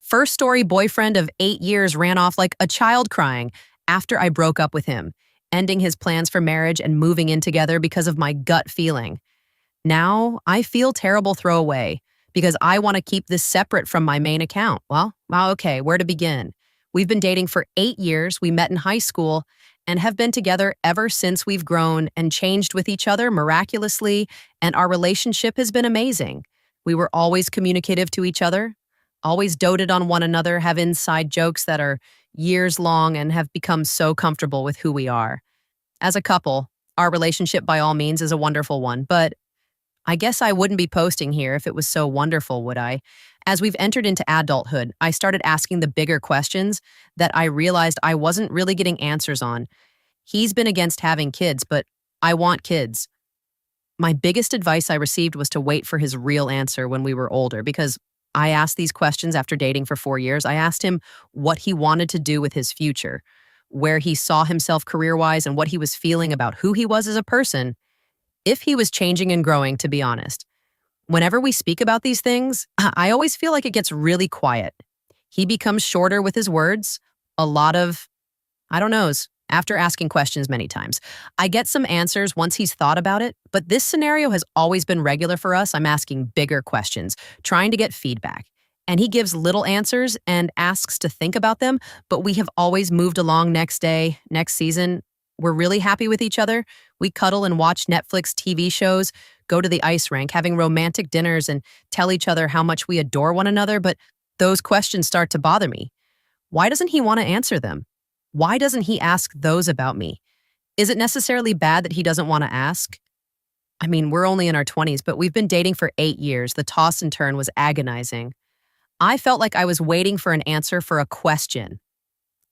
First story boyfriend of 8 years ran off like a child crying after I broke up with him, ending his plans for marriage and moving in together because of my gut feeling. Now I feel terrible throwaway because I want to keep this separate from my main account. Well, okay, where to begin? We've been dating for 8 years. We met in high school and have been together ever since we've grown and changed with each other miraculously, and our relationship has been amazing. We were always communicative to each other, always doted on one another, have inside jokes that are years long, and have become so comfortable with who we are. As a couple, our relationship by all means is a wonderful one, but I guess I wouldn't be posting here if it was so wonderful, would I? As we've entered into adulthood, I started asking the bigger questions that I realized I wasn't really getting answers on. He's been against having kids, but I want kids. My biggest advice I received was to wait for his real answer when we were older, because I asked these questions after dating for 4 years. I asked him what he wanted to do with his future, where he saw himself career-wise, and what he was feeling about who he was as a person, if he was changing and growing, to be honest. Whenever we speak about these things, I always feel like it gets really quiet. He becomes shorter with his words, a lot of, I don't knows, after asking questions many times. I get some answers once he's thought about it, but this scenario has always been regular for us. I'm asking bigger questions, trying to get feedback. And he gives little answers and asks to think about them, but we have always moved along next day, next season. We're really happy with each other. We cuddle and watch Netflix TV shows, go to the ice rink, having romantic dinners, and tell each other how much we adore one another, but those questions start to bother me. Why doesn't he want to answer them? Why doesn't he ask those about me? Is it necessarily bad that he doesn't want to ask? I mean, we're only in our 20s, but we've been dating for 8 years. The toss and turn was agonizing. I felt like I was waiting for an answer for a question.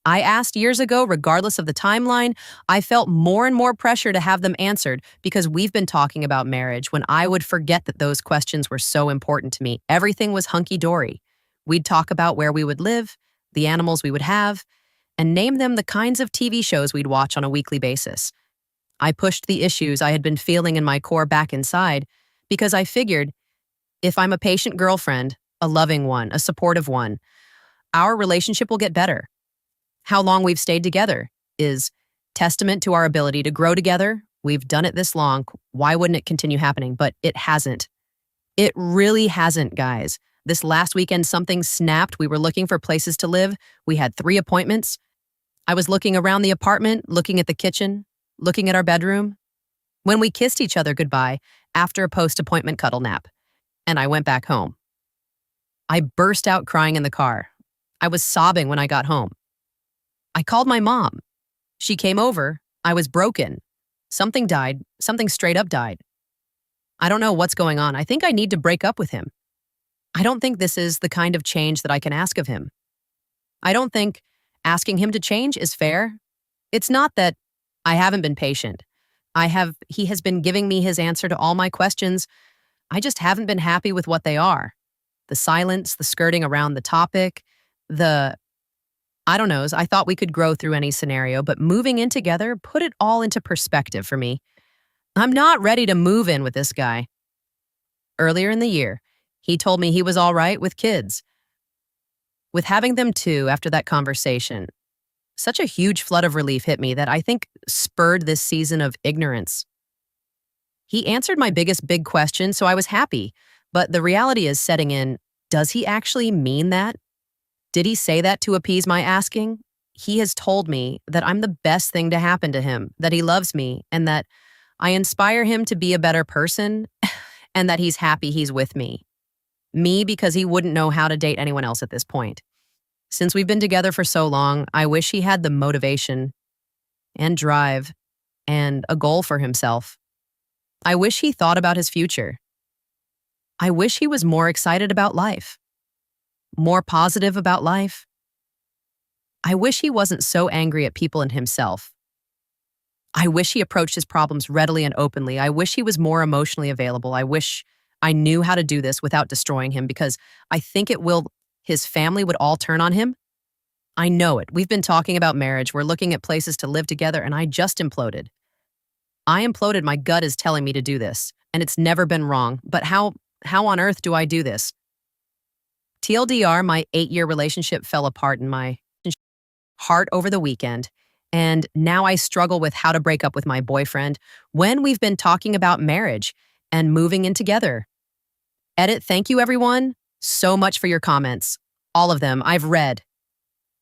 I asked years ago, regardless of the timeline. I felt more and more pressure to have them answered because we've been talking about marriage when I would forget that those questions were so important to me. Everything was hunky-dory. We'd talk about where we would live, the animals we would have, and name them the kinds of TV shows we'd watch on a weekly basis. I pushed the issues I had been feeling in my core back inside because I figured if I'm a patient girlfriend, a loving one, a supportive one, our relationship will get better. How long we've stayed together is testament to our ability to grow together. We've done it this long. Why wouldn't it continue happening? But it hasn't. It really hasn't, guys. This last weekend, something snapped. We were looking for places to live. We had 3 appointments. I was looking around the apartment, looking at the kitchen, looking at our bedroom, when we kissed each other goodbye after a post-appointment cuddle nap, and I went back home. I burst out crying in the car. I was sobbing when I got home. I called my mom. She came over. I was broken. Something died. Something straight up died. I don't know what's going on. I think I need to break up with him. I don't think this is the kind of change that I can ask of him. I don't think asking him to change is fair. It's not that I haven't been patient. He has been giving me his answer to all my questions. I just haven't been happy with what they are. The silence, the skirting around the topic, I don't know. I thought we could grow through any scenario, but moving in together put it all into perspective for me. I'm not ready to move in with this guy. Earlier in the year, he told me he was all right with kids. With having them too after that conversation, such a huge flood of relief hit me that I think spurred this season of ignorance. He answered my biggest big question, so I was happy. But the reality is setting in. Does he actually mean that? Did he say that to appease my asking? He has told me that I'm the best thing to happen to him, that he loves me, and that I inspire him to be a better person, and that he's happy he's with me. Me, because he wouldn't know how to date anyone else at this point. Since we've been together for so long, I wish he had the motivation and drive and a goal for himself. I wish he thought about his future. I wish he was more excited about life, more positive about life. I wish he wasn't so angry at people and himself. I wish he approached his problems readily and openly. I wish he was more emotionally available. I wish I knew how to do this without destroying him, because I think his family would all turn on him. I know it. We've been talking about marriage. We're looking at places to live together, and I just imploded. I imploded. My gut is telling me to do this, and it's never been wrong. But how on earth do I do this? TLDR, my 8-year relationship fell apart in my heart over the weekend, and now I struggle with how to break up with my boyfriend when we've been talking about marriage and moving in together. Edit, thank you everyone so much for your comments. All of them I've read.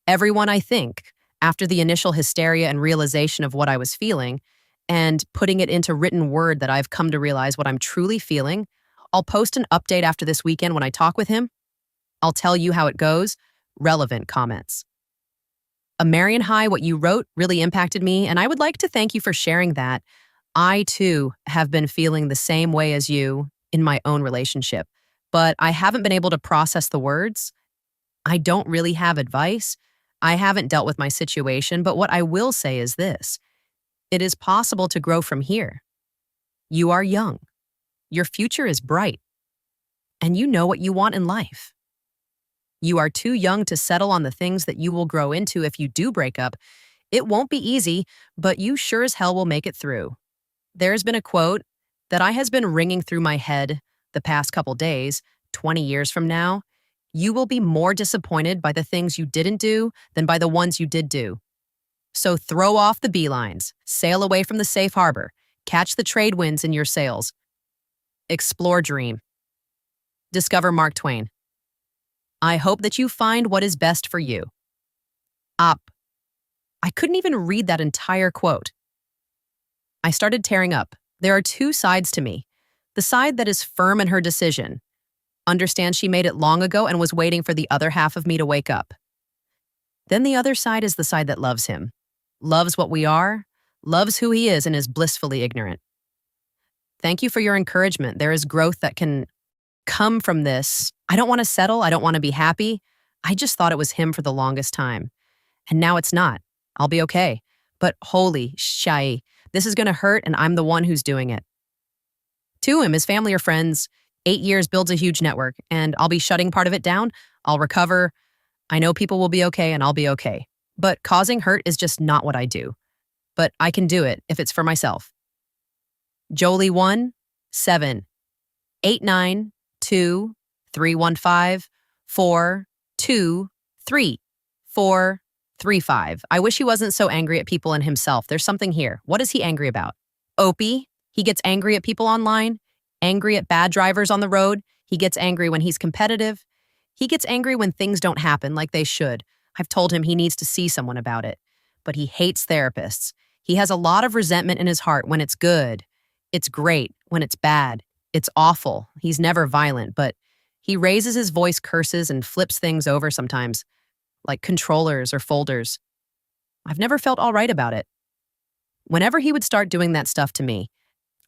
Everyone, I think, after the initial hysteria and realization of what I was feeling, and putting it into written word that I've come to realize what I'm truly feeling. I'll post an update after this weekend when I talk with him. I'll tell you how it goes. Relevant comments. Marion High, what you wrote really impacted me, and I would like to thank you for sharing that. I, too, have been feeling the same way as you in my own relationship, but I haven't been able to process the words. I don't really have advice. I haven't dealt with my situation, but what I will say is this. It is possible to grow from here. You are young. Your future is bright. And you know what you want in life. You are too young to settle on the things that you will grow into if you do break up. It won't be easy, but you sure as hell will make it through. There's been a quote that has been ringing through my head the past couple days. 20 years from now, you will be more disappointed by the things you didn't do than by the ones you did do. So throw off the beelines, sail away from the safe harbor, catch the trade winds in your sails. Explore dream. Discover Mark Twain. I hope that you find what is best for you. Up. I couldn't even read that entire quote. I started tearing up. There are two sides to me. The side that is firm in her decision, understands she made it long ago and was waiting for the other half of me to wake up. Then the other side is the side that loves him, loves what we are, loves who he is, and is blissfully ignorant. Thank you for your encouragement. There is growth that can come from this. I don't want to settle. I don't want to be happy. I just thought it was him for the longest time. And now it's not. I'll be okay. But holy shai, this is going to hurt, and I'm the one who's doing it. To him, his family or friends, 8 years builds a huge network, and I'll be shutting part of it down. I'll recover. I know people will be okay, and I'll be okay. But causing hurt is just not what I do. But I can do it if it's for myself. Jolie 1, 7, 8, 9, 2, 3, 1, 5, 4, 2, 3, 4, 3, 5. I wish he wasn't so angry at people and himself. There's something here. What is he angry about? Opie? He gets angry at people online, angry at bad drivers on the road. He gets angry when he's competitive. He gets angry when things don't happen like they should. I've told him he needs to see someone about it. But he hates therapists. He has a lot of resentment in his heart when it's good. It's great when it's bad. It's awful. He's never violent, but he raises his voice, curses, and flips things over sometimes, like controllers or folders. I've never felt all right about it. Whenever he would start doing that stuff to me,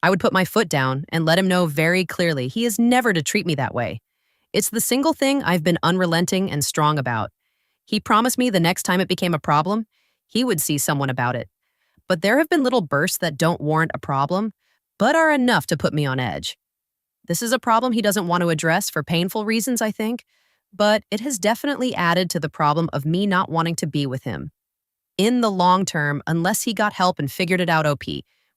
I would put my foot down and let him know very clearly he is never to treat me that way. It's the single thing I've been unrelenting and strong about. He promised me the next time it became a problem, he would see someone about it. But there have been little bursts that don't warrant a problem, but are enough to put me on edge. This is a problem he doesn't want to address for painful reasons, I think, but it has definitely added to the problem of me not wanting to be with him. In the long term, unless he got help and figured it out, OP,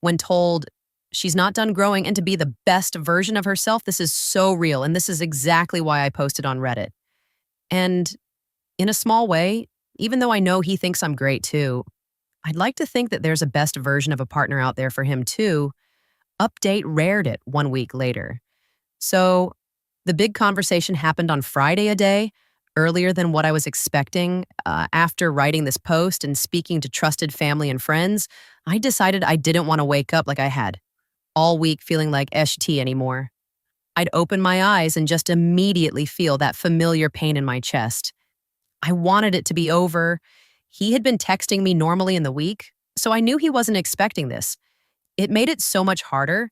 when told she's not done growing and to be the best version of herself, this is so real, and this is exactly why I posted on Reddit. And in a small way, even though I know he thinks I'm great too, I'd like to think that there's a best version of a partner out there for him too. Update rared it 1 week later. So the big conversation happened on Friday a day, earlier than what I was expecting. After writing this post and speaking to trusted family and friends, I decided I didn't want to wake up like I had all week feeling like ST anymore. I'd open my eyes and just immediately feel that familiar pain in my chest. I wanted it to be over. He had been texting me normally in the week, so I knew he wasn't expecting this. It made it so much harder.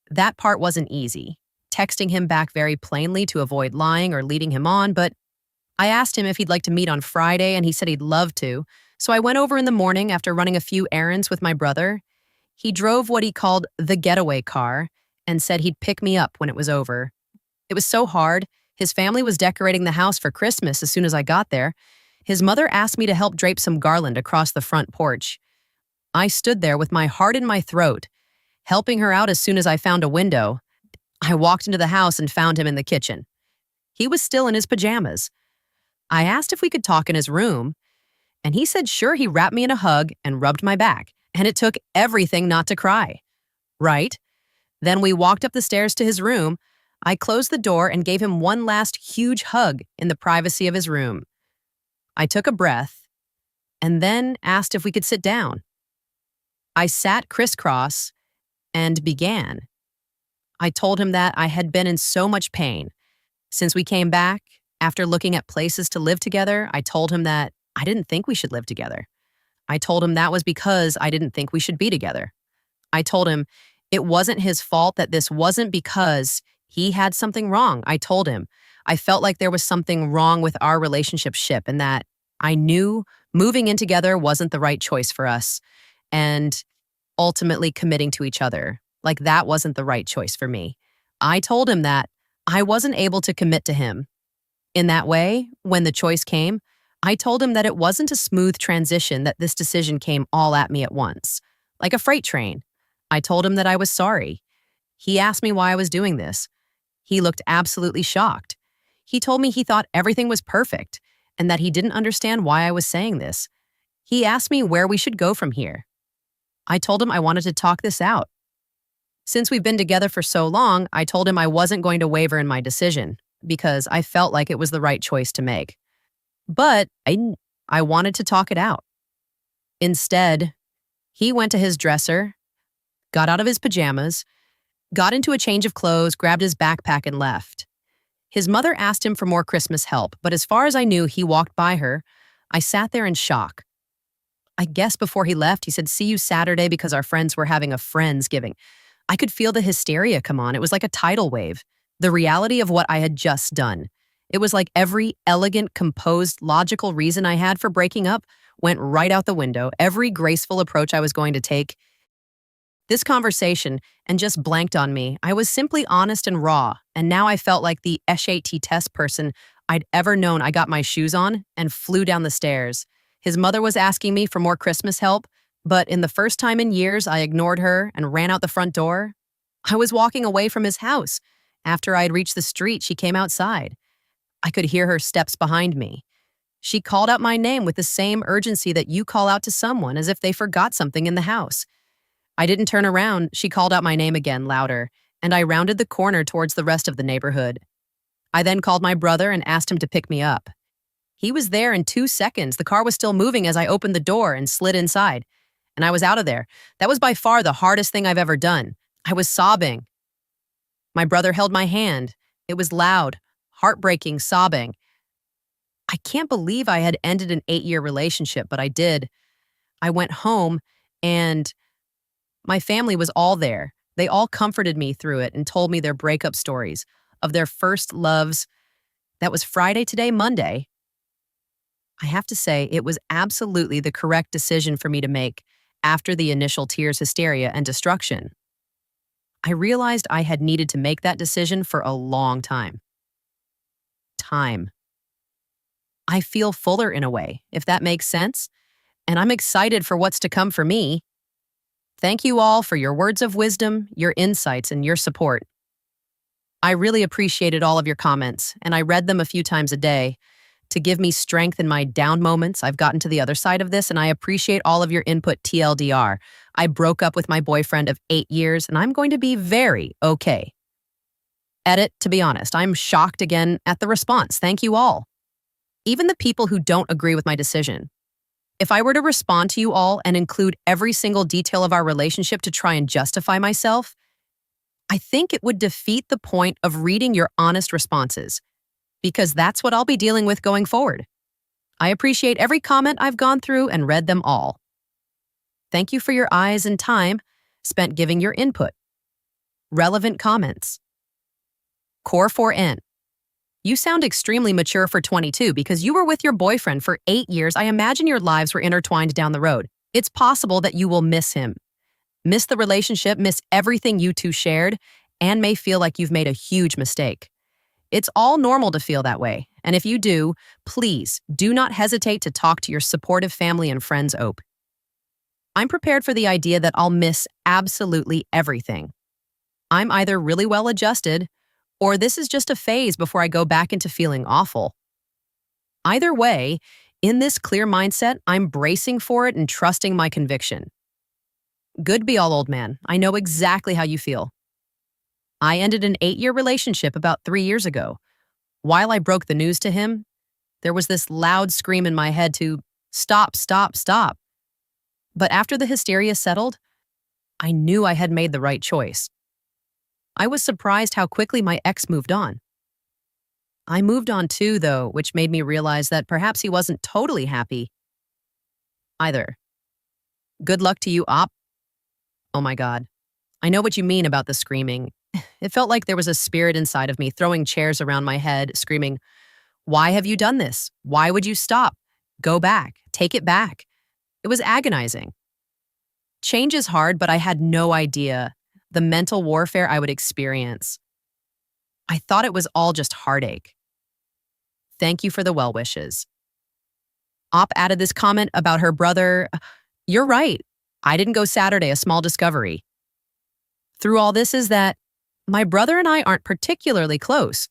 That part wasn't easy, texting him back very plainly to avoid lying or leading him on, but I asked him if he'd like to meet on Friday, and he said he'd love to, so I went over in the morning after running a few errands with my brother. He drove what he called the getaway car and said he'd pick me up when it was over. It was so hard. His family was decorating the house for Christmas as soon as I got there. His mother asked me to help drape some garland across the front porch. I stood there with my heart in my throat, helping her out as soon as I found a window. I walked into the house and found him in the kitchen. He was still in his pajamas. I asked if we could talk in his room, and he said sure. He wrapped me in a hug and rubbed my back, and it took everything not to cry. Right? Then we walked up the stairs to his room. I closed the door and gave him one last huge hug in the privacy of his room. I took a breath and then asked if we could sit down. I sat crisscross and began. I told him that I had been in so much pain. Since we came back, after looking at places to live together, I told him that I didn't think we should live together. I told him that was because I didn't think we should be together. I told him it wasn't his fault, that this wasn't because he had something wrong. I told him I felt like there was something wrong with our relationship and that I knew moving in together wasn't the right choice for us, and ultimately committing to each other, like that wasn't the right choice for me. I told him that I wasn't able to commit to him. In that way, when the choice came, I told him that it wasn't a smooth transition, that this decision came all at me at once, like a freight train. I told him that I was sorry. He asked me why I was doing this. He looked absolutely shocked. He told me he thought everything was perfect and that he didn't understand why I was saying this. He asked me where we should go from here. I told him I wanted to talk this out. Since we've been together for so long, I told him I wasn't going to waver in my decision because I felt like it was the right choice to make. But I wanted to talk it out. Instead, he went to his dresser, got out of his pajamas, got into a change of clothes, grabbed his backpack, and left. His mother asked him for more Christmas help, but as far as I knew, he walked by her. I sat there in shock. I guess before he left, he said, "See you Saturday," because our friends were having a Friendsgiving. I could feel the hysteria come on. It was like a tidal wave. The reality of what I had just done. It was like every elegant, composed, logical reason I had for breaking up went right out the window. Every graceful approach I was going to take. This conversation and just blanked on me. I was simply honest and raw, and now I felt like the SAT test person I'd ever known. I got my shoes on and flew down the stairs. His mother was asking me for more Christmas help, but in the first time in years, I ignored her and ran out the front door. I was walking away from his house. After I had reached the street, she came outside. I could hear her steps behind me. She called out my name with the same urgency that you call out to someone, as if they forgot something in the house. I didn't turn around. She called out my name again, louder, and I rounded the corner towards the rest of the neighborhood. I then called my brother and asked him to pick me up. He was there in 2 seconds. The car was still moving as I opened the door and slid inside, and I was out of there. That was by far the hardest thing I've ever done. I was sobbing. My brother held my hand. It was loud, heartbreaking sobbing. I can't believe I had ended an 8-year relationship, but I did. I went home, and my family was all there. They all comforted me through it and told me their breakup stories of their first loves. That was Friday, today, Monday. I have to say, it was absolutely the correct decision for me to make after the initial tears, hysteria, and destruction. I realized I had needed to make that decision for a long time. I feel fuller in a way, if that makes sense, and I'm excited for what's to come for me. Thank you all for your words of wisdom, your insights, and your support. I really appreciated all of your comments, and I read them a few times a day to give me strength in my down moments. I've gotten to the other side of this, and I appreciate all of your input. TLDR, I broke up with my boyfriend of 8 years, and I'm going to be very okay. Edit, to be honest, I'm shocked again at the response. Thank you all. Even the people who don't agree with my decision. If I were to respond to you all and include every single detail of our relationship to try and justify myself, I think it would defeat the point of reading your honest responses, because that's what I'll be dealing with going forward. I appreciate every comment I've gone through and read them all. Thank you for your eyes and time spent giving your input. Relevant comments. Core 4N. You sound extremely mature for 22 because you were with your boyfriend for 8 years. I imagine your lives were intertwined down the road. It's possible that you will miss him, miss the relationship, miss everything you two shared, and may feel like you've made a huge mistake. It's all normal to feel that way, and if you do, please do not hesitate to talk to your supportive family and friends. I'm prepared for the idea that I'll miss absolutely everything. I'm either really well adjusted or this is just a phase before I go back into feeling awful. Either way, in this clear mindset, I'm bracing for it and trusting my conviction. Good be all, old man. I know exactly how you feel. I ended an 8-year relationship about 3 years ago. While I broke the news to him, there was this loud scream in my head to stop, stop, stop. But after the hysteria settled, I knew I had made the right choice. I was surprised how quickly my ex moved on. I moved on too, though, which made me realize that perhaps he wasn't totally happy either. Good luck to you, Op. Oh my God. I know what you mean about the screaming. It felt like there was a spirit inside of me throwing chairs around my head, screaming, "Why have you done this? Why would you stop? Go back. Take it back." It was agonizing. Change is hard, but I had no idea the mental warfare I would experience. I thought it was all just heartache. Thank you for the well wishes. Op added this comment about her brother. You're right. I didn't go Saturday, a small discovery. Through all this is that my brother and I aren't particularly close.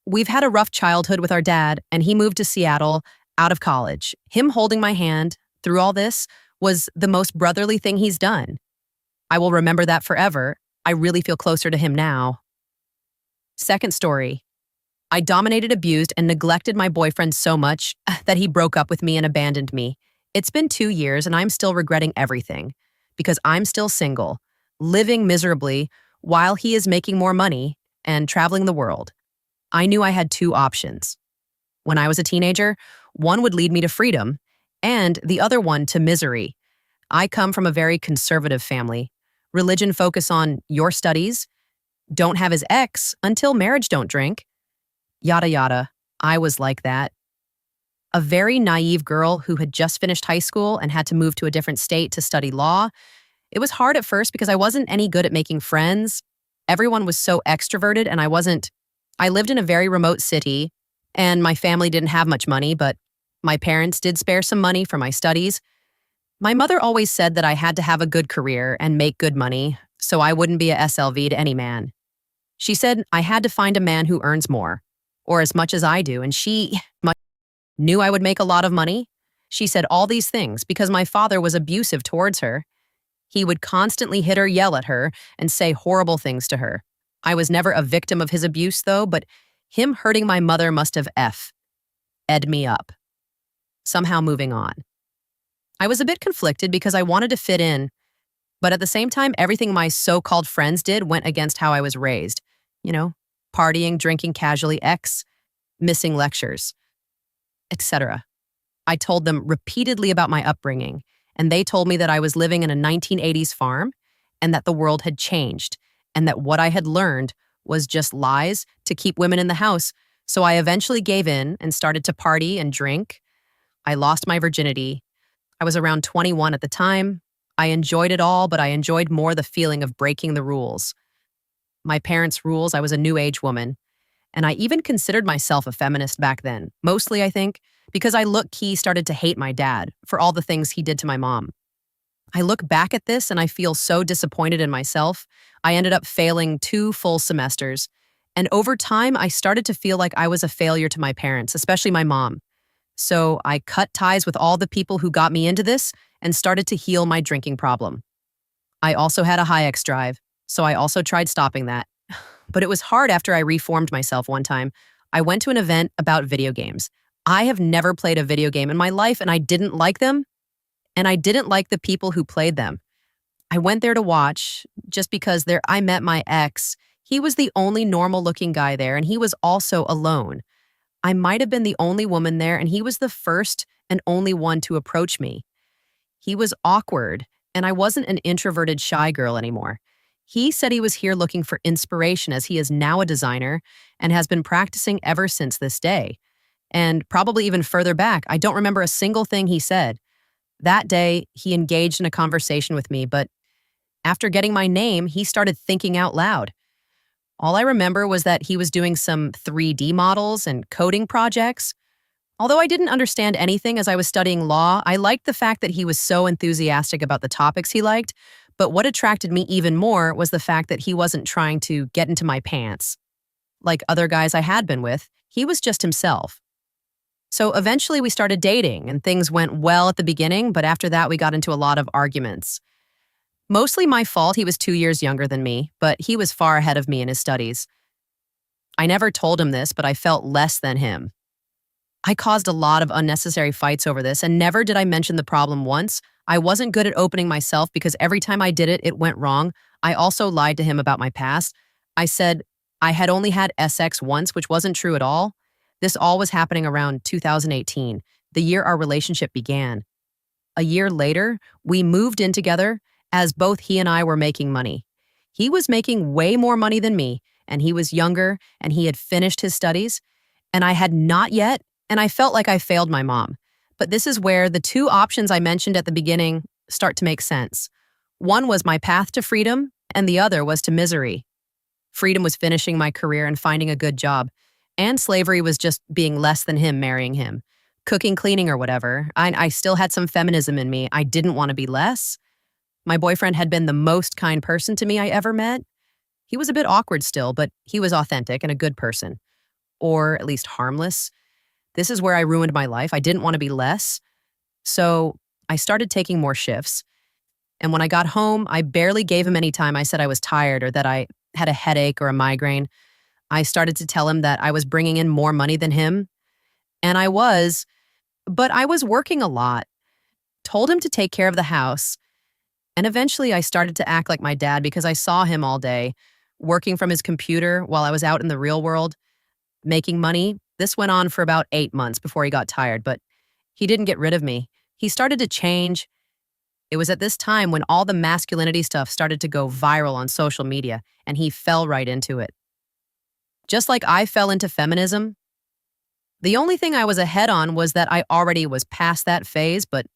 We've had a rough childhood with our dad, and he moved to Seattle out of college. Him holding my hand through all this was the most brotherly thing he's done. I will remember that forever. I really feel closer to him now. Second story. I dominated, abused, and neglected my boyfriend so much that he broke up with me and abandoned me. It's been 2 years, and I'm still regretting everything because I'm still single, living miserably while he is making more money and traveling the world. I knew I had 2 options. When I was a teenager, one would lead me to freedom, and the other one to misery. I come from a very conservative family. Religion focus on your studies, don't have his ex until marriage, don't drink, yada yada. I was like that. A very naive girl who had just finished high school and had to move to a different state to study law. It was hard at first because I wasn't any good at making friends. Everyone was so extroverted and I wasn't. I lived in a very remote city and my family didn't have much money, but my parents did spare some money for my studies. My mother always said that I had to have a good career and make good money, so I wouldn't be a SLV to any man. She said I had to find a man who earns more, or as much as I do, and she knew I would make a lot of money. She said all these things because my father was abusive towards her. He would constantly hit her, yell at her, and say horrible things to her. I was never a victim of his abuse, though, but him hurting my mother must have ed me up. Somehow moving on. I was a bit conflicted because I wanted to fit in, but at the same time, everything my so-called friends did went against how I was raised. You know, partying, drinking casually, missing lectures, etc. I told them repeatedly about my upbringing, and they told me that I was living in a 1980s farm and that the world had changed and that what I had learned was just lies to keep women in the house. So I eventually gave in and started to party and drink. I lost my virginity. I was around 21 at the time. I enjoyed it all, but I enjoyed more the feeling of breaking the rules. My parents' rules, I was a new age woman. And I even considered myself a feminist back then. Mostly, I think, because I low-key started to hate my dad for all the things he did to my mom. I look back at this and I feel so disappointed in myself. I ended up failing 2 full semesters. And over time, I started to feel like I was a failure to my parents, especially my mom. So I cut ties with all the people who got me into this and started to heal my drinking problem. I also had a high X drive, so I also tried stopping that. But it was hard after I reformed myself one time. I went to an event about video games. I have never played a video game in my life and I didn't like them. And I didn't like the people who played them. I went there to watch just because I met my ex. He was the only normal looking guy there and he was also alone. I might have been the only woman there and he was the first and only one to approach me. He was awkward and I wasn't an introverted shy girl anymore. He said he was here looking for inspiration as he is now a designer and has been practicing ever since this day. And probably even further back, I don't remember a single thing he said. That day, he engaged in a conversation with me, but after getting my name, he started thinking out loud. All I remember was that he was doing some 3D models and coding projects. Although I didn't understand anything as I was studying law, I liked the fact that he was so enthusiastic about the topics he liked, but what attracted me even more was the fact that he wasn't trying to get into my pants. like other guys I had been with. He was just himself. So eventually we started dating and things went well at the beginning, but after that we got into a lot of arguments. Mostly my fault. He was 2 years younger than me, but he was far ahead of me in his studies. I never told him this, but I felt less than him. I caused a lot of unnecessary fights over this, and never did I mention the problem once. I wasn't good at opening myself because every time I did it, it went wrong. I also lied to him about my past. I said I had only had SX once, which wasn't true at all. This all was happening around 2018, the year our relationship began. A year later, we moved in together as both he and I were making money. He was making way more money than me, and he was younger, and he had finished his studies, and I had not yet, and I felt like I failed my mom. But this is where the two options I mentioned at the beginning start to make sense. One was my path to freedom, and the other was to misery. Freedom was finishing my career and finding a good job, and slavery was just being less than him, marrying him. Cooking, cleaning, or whatever. I still had some feminism in me. I didn't want to be less. My boyfriend had been the most kind person to me I ever met. He was a bit awkward still, but he was authentic and a good person. Or at least harmless. This is where I ruined my life. I didn't want to be less. So I started taking more shifts. And when I got home, I barely gave him any time I said I was tired or that I had a headache or a migraine. I started to tell him that I was bringing in more money than him. And I was, but I was working a lot. Told him to take care of the house. And eventually I started to act like my dad because I saw him all day, working from his computer while I was out in the real world, making money. This went on for about 8 months before he got tired, but he didn't get rid of me. He started to change. It was at this time when all the masculinity stuff started to go viral on social media, and he fell right into it. Just like I fell into feminism, the only thing I was ahead on was that I already was past that phase, but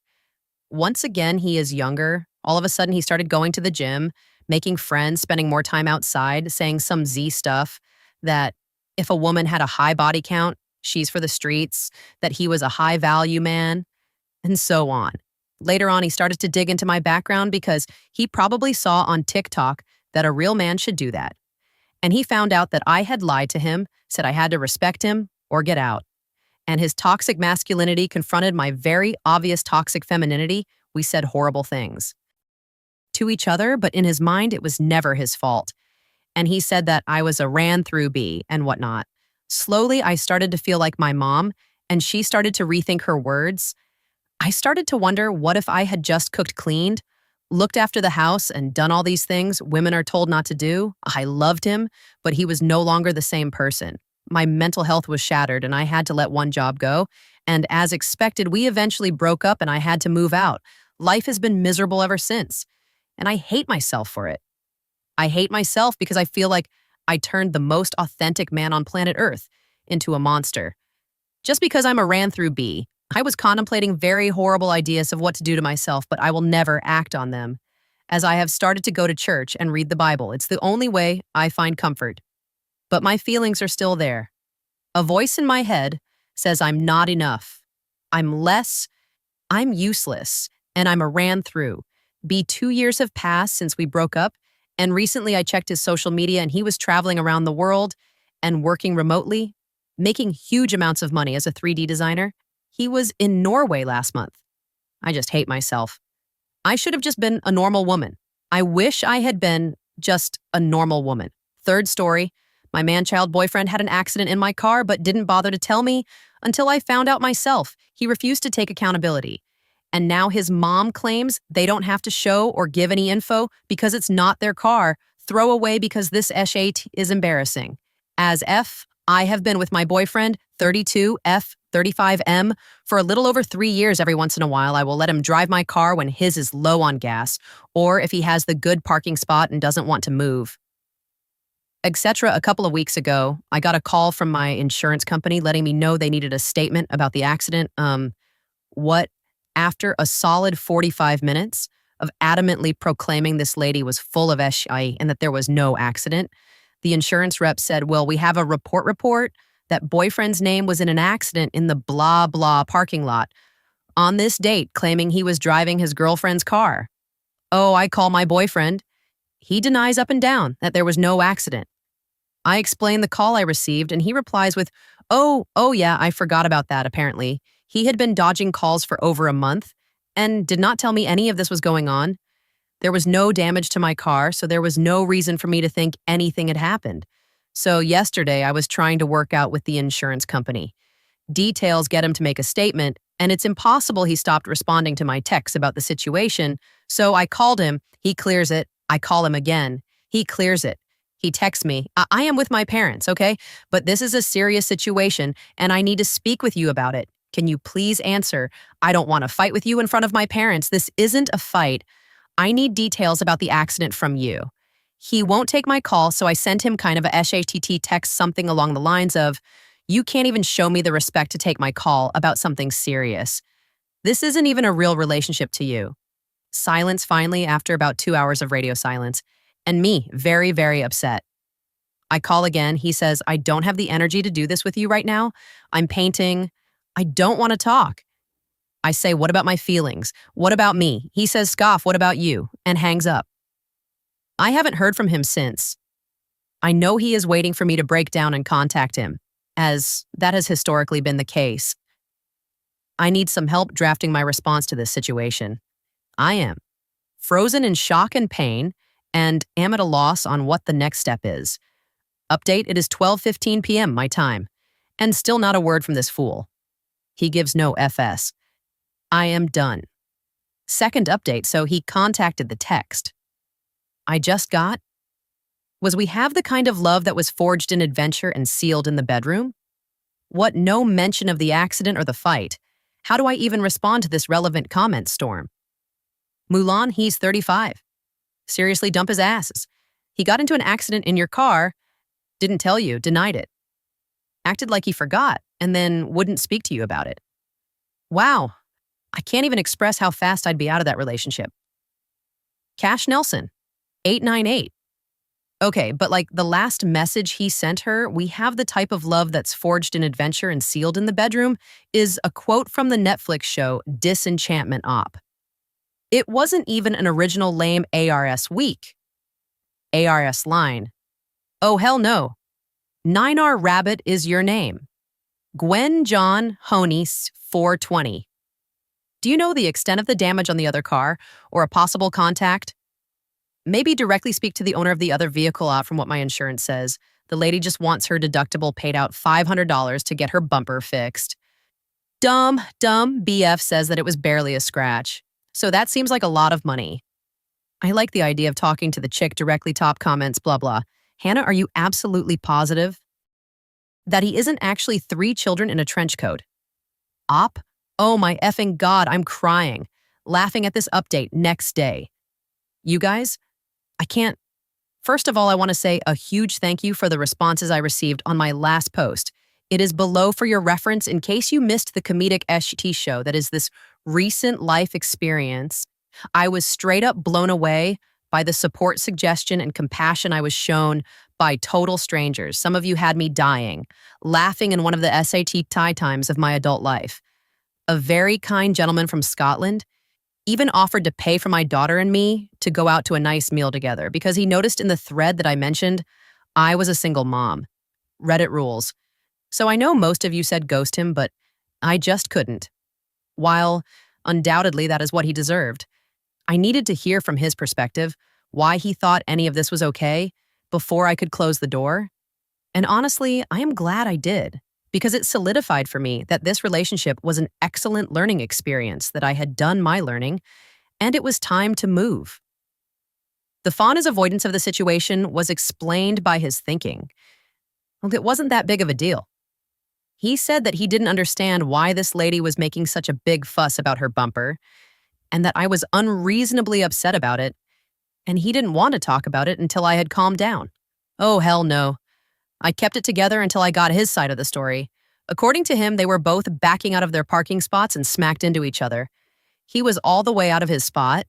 once again, he is younger. All of a sudden, he started going to the gym, making friends, spending more time outside, saying some Z stuff that if a woman had a high body count, she's for the streets, that he was a high value man, and so on. Later on, he started to dig into my background because he probably saw on TikTok that a real man should do that. And he found out that I had lied to him, said I had to respect him or get out. And his toxic masculinity confronted my very obvious toxic femininity. We said horrible things to each other, but in his mind, it was never his fault. And he said that I was a ran-through bee and whatnot. Slowly, I started to feel like my mom, and she started to rethink her words. I started to wonder, what if I had just cooked, cleaned, looked after the house, and done all these things women are told not to do? I loved him, but he was no longer the same person. My mental health was shattered, and I had to let one job go. And as expected, we eventually broke up, and I had to move out. Life has been miserable ever since, and I hate myself for it. I hate myself because I feel like I turned the most authentic man on planet Earth into a monster. Just because I'm a ran-through bee, I was contemplating very horrible ideas of what to do to myself, but I will never act on them. As I have started to go to church and read the Bible, it's the only way I find comfort. But my feelings are still there. A voice in my head says I'm not enough. I'm less. I'm useless. And I'm a ran-through. 2 years have passed since we broke up, and recently I checked his social media and he was traveling around the world and working remotely, making huge amounts of money as a 3D designer. He was in Norway last month. I just hate myself. I should have just been a normal woman. I wish I had been just a normal woman. Third story, my man-child boyfriend had an accident in my car but didn't bother to tell me until I found out myself. He refused to take accountability. And now his mom claims they don't have to show or give any info because it's not their car. Throw away because this S8 is embarrassing. As F, I have been with my boyfriend, 32F, 35M, for a little over 3 years. Every once in a while, I will let him drive my car when his is low on gas, or if he has the good parking spot and doesn't want to move, etc. A couple of weeks ago, I got a call from my insurance company letting me know they needed a statement about the accident. After a solid 45 minutes of adamantly proclaiming this lady was full of SI and that there was no accident, the insurance rep said, well, we have a report that boyfriend's name was in an accident in the blah, blah parking lot on this date, claiming he was driving his girlfriend's car. Oh, I call my boyfriend. He denies up and down that there was no accident. I explain the call I received, and he replies with, oh yeah, I forgot about that, apparently. He had been dodging calls for over a month and did not tell me any of this was going on. There was no damage to my car, so there was no reason for me to think anything had happened. So yesterday, I was trying to work out with the insurance company. Details get him to make a statement, and it's impossible he stopped responding to my texts about the situation. So I called him, he clears it. I call him again. He clears it. He texts me, I am with my parents, okay? But this is a serious situation, and I need to speak with you about it. Can you please answer? I don't want to fight with you in front of my parents. This isn't a fight. I need details about the accident from you. He won't take my call, so I sent him kind of a SHTT text, something along the lines of, you can't even show me the respect to take my call about something serious. This isn't even a real relationship to you. Silence finally after about 2 hours of radio silence, and me very, very upset. I call again. He says, I don't have the energy to do this with you right now. I'm painting. I don't want to talk. I say, what about my feelings? What about me? He says, scoff, what about you? And hangs up. I haven't heard from him since. I know he is waiting for me to break down and contact him, as that has historically been the case. I need some help drafting my response to this situation. I am frozen in shock and pain and am at a loss on what the next step is. Update, it is 12:15 p.m. my time, and still not a word from this fool. He gives no FS. I am done. Second update, so he contacted the text. I just got, was we have the kind of love that was forged in adventure and sealed in the bedroom? What, no mention of the accident or the fight? How do I even respond to this relevant comment storm? Mulan, he's 35. Seriously, dump his asses. He got into an accident in your car, didn't tell you, denied it. Acted like he forgot, and then wouldn't speak to you about it. Wow, I can't even express how fast I'd be out of that relationship. Cash Nelson, 898. Okay, but like the last message he sent her, we have the type of love that's forged in adventure and sealed in the bedroom, is a quote from the Netflix show Disenchantment Op. It wasn't even an original lame ARS week. ARS line. Oh, hell no. 9R Rabbit is your name. Gwen John Honey 420. Do you know the extent of the damage on the other car or a possible contact? Maybe directly speak to the owner of the other vehicle out from what my insurance says. The lady just wants her deductible paid out $500 to get her bumper fixed. Dumb BF says that it was barely a scratch. So that seems like a lot of money. I like the idea of talking to the chick directly, top comments, blah, blah. Hannah, are you absolutely positive that he isn't actually 3 children in a trench coat? Op? Oh my effing God, I'm crying. Laughing at this update next day. You guys, I can't. First of all, I want to say a huge thank you for the responses I received on my last post. It is below for your reference in case you missed the comedic ST show that is this recent life experience. I was straight up blown away by the support, suggestion, and compassion I was shown by total strangers. Some of you had me dying, laughing in one of the SAT tie times of my adult life. A very kind gentleman from Scotland even offered to pay for my daughter and me to go out to a nice meal together because he noticed in the thread that I mentioned I was a single mom. Reddit rules. So I know most of you said ghost him, but I just couldn't. While undoubtedly that is what he deserved, I needed to hear from his perspective why he thought any of this was okay before I could close the door. And honestly, I am glad I did, because it solidified for me that this relationship was an excellent learning experience, that I had done my learning, and it was time to move. The Fauna's avoidance of the situation was explained by his thinking. Well, it wasn't that big of a deal. He said that he didn't understand why this lady was making such a big fuss about her bumper, and that I was unreasonably upset about it, and he didn't want to talk about it until I had calmed down. Oh, hell no. I kept it together until I got his side of the story. According to him, they were both backing out of their parking spots and smacked into each other. He was all the way out of his spot.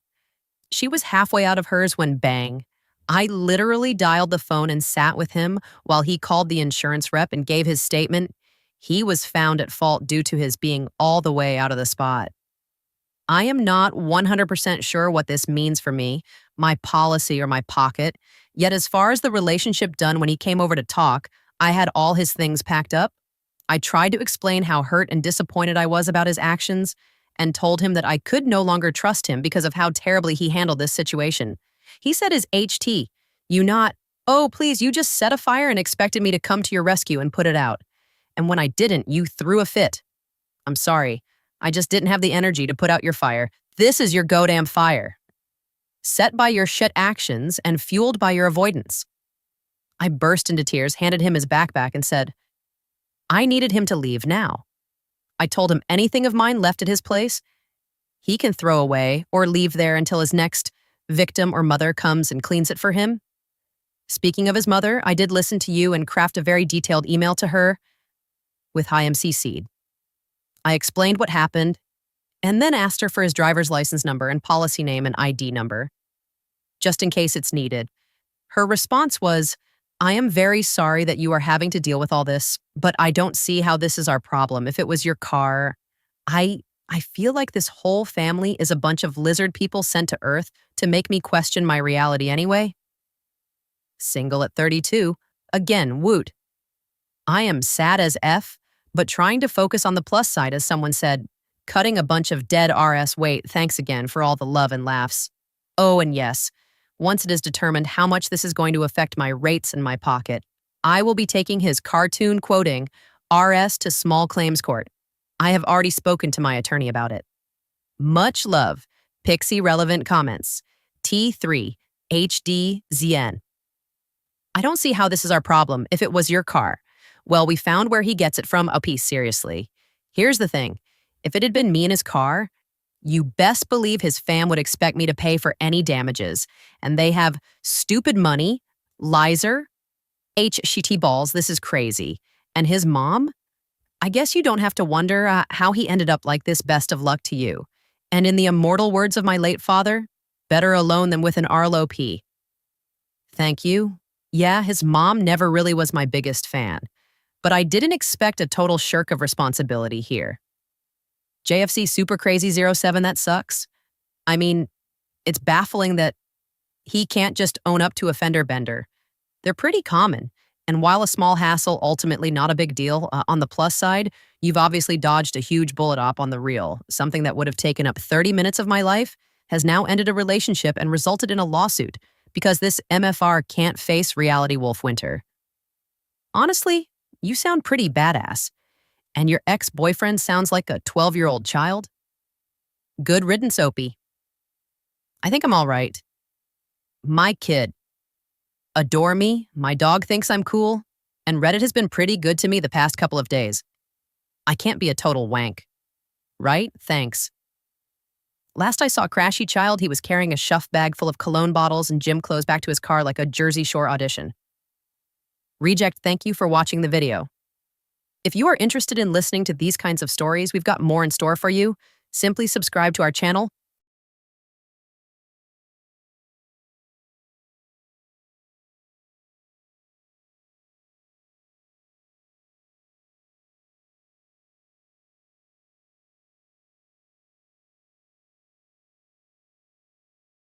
She was halfway out of hers when bang. I literally dialed the phone and sat with him while he called the insurance rep and gave his statement. He was found at fault due to his being all the way out of the spot. I am not 100% sure what this means for me, my policy, or my pocket. Yet as far as the relationship done when he came over to talk, I had all his things packed up. I tried to explain how hurt and disappointed I was about his actions and told him that I could no longer trust him because of how terribly he handled this situation. He said his HT, you not, oh, please, you just set a fire and expected me to come to your rescue and put it out. And when I didn't, you threw a fit. I'm sorry. I just didn't have the energy to put out your fire. This is your goddamn fire. Set by your shit actions and fueled by your avoidance. I burst into tears, handed him his backpack, and said, I needed him to leave now. I told him anything of mine left at his place, he can throw away or leave there until his next victim or mother comes and cleans it for him. Speaking of his mother, I did listen to you and craft a very detailed email to her with hi CC'd. I explained what happened and then asked her for his driver's license number and policy name and ID number, just in case it's needed. Her response was, I am very sorry that you are having to deal with all this, but I don't see how this is our problem. If it was your car, I feel like this whole family is a bunch of lizard people sent to Earth to make me question my reality anyway. Single at 32. Again, woot. I am sad as F, but trying to focus on the plus side, as someone said, cutting a bunch of dead RS weight, thanks again for all the love and laughs. Oh, and yes, once it is determined how much this is going to affect my rates in my pocket, I will be taking his cartoon quoting RS to small claims court. I have already spoken to my attorney about it. Much love. Pixie relevant comments. T3 HDZN. I don't see how this is our problem if it was your car. Well, we found where he gets it from. Oh, peace, seriously. Here's the thing. If it had been me in his car, you best believe his fam would expect me to pay for any damages. And they have stupid money, lizer, HCT balls, this is crazy. And his mom? I guess you don't have to wonder how he ended up like this. Best of luck to you. And in the immortal words of my late father, better alone than with an Arlo P. Thank you. Yeah, his mom never really was my biggest fan, but I didn't expect a total shirk of responsibility here. JFC Super Crazy 07, that sucks. I mean, it's baffling that he can't just own up to a fender bender. They're pretty common, and while a small hassle, ultimately not a big deal, on the plus side, you've obviously dodged a huge bullet op on the real. Something that would have taken up 30 minutes of my life has now ended a relationship and resulted in a lawsuit because this MFR can't face reality Wolf Winter. Honestly, you sound pretty badass. And your ex-boyfriend sounds like a 12-year-old child? Good riddance, Opie. I think I'm all right. My kid. Adore me, my dog thinks I'm cool, and Reddit has been pretty good to me the past couple of days. I can't be a total wank. Right? Thanks. Last I saw Crashy Child, he was carrying a shuff bag full of cologne bottles and gym clothes back to his car like a Jersey Shore audition. Reject, thank you for watching the video. If you are interested in listening to these kinds of stories, we've got more in store for you. Simply subscribe to our channel